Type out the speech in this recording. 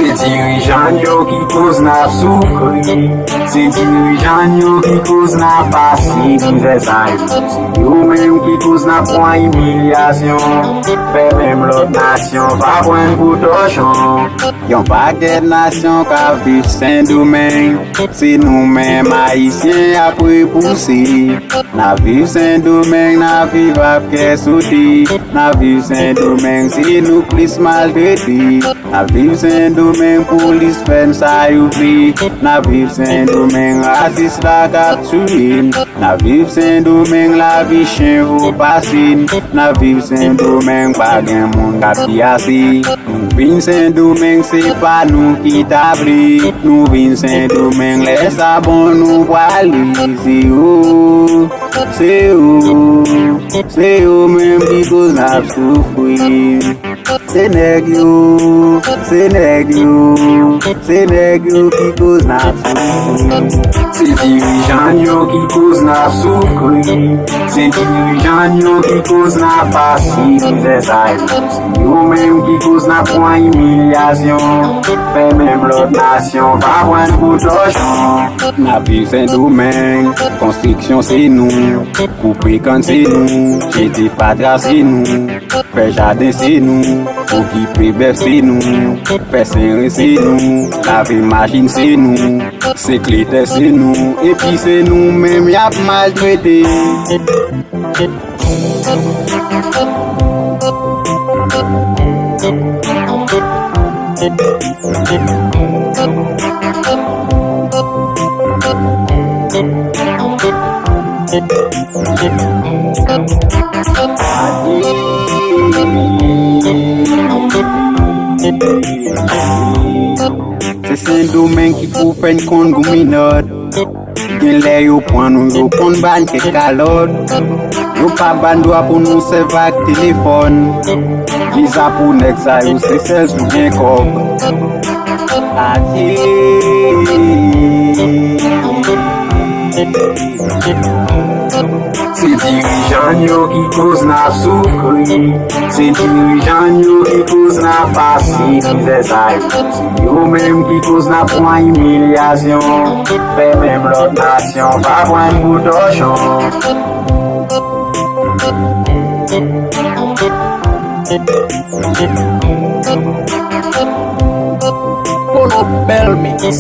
Se dirijan yo ki koz nap soufri, se dirijan yo ki koz nap pasi mize sa yo. Se yo menm ki koz nap pran emilyasyon, fe menm lot nasyon pa pran koutosyon. Yon paket nasyon ka viv Saint-Domingue, se nou menm haisyen apre pousse. Na viv Saint-Domingue, na viv ap ke soti, na viv Saint-Domingue se nou plis maltrete. Na viv Saint-Domingue police fen sa yu fi, na viv Saint-Domingue raciste la kap tue. Na viv Saint-Domingue la vi chen vo pasin, na viv Saint-Domingue pa gen moun kap di asi. Nou vin Saint-Domingue se pa nou ki tabli, nou vin Saint-Domingue le sa bon nou wali. Se yo menm ki koz nap soufri. Se neg yo ki koz nap soufri. Se dirijan yo ki koz nap soufri, se dirijan yo ki koz nap pasi mize sa yo. Se yo menm ki koz nap pran emilyasyon, fe menm lot nasyon pa pran koutosyon. Na viv Saint-Domingue, konstriksyon se nou, koupe kan se nou, jete patra se nou, fe jardin se nou, okipe bef se nou, fe senre se nou, lave machine se nou, seklete se nou, epi se nou menm yap maltrete. Se Saint-Domingue ki pou fen kon gouminot, gen le yo pran nou yo pon ban ke kalot. Yo pa ban doa pou nou se vak telefon, visa pou nek sa yo se sel sou gen kop. Se dirijan yo ki koz nap soufri, se dirijan yo ki koz nap pasi mize sa yo. Se yo menm ki koz nap pran emilyasyon, fe menm lot nasyon pa pran koutosyon. Pull up bell mix.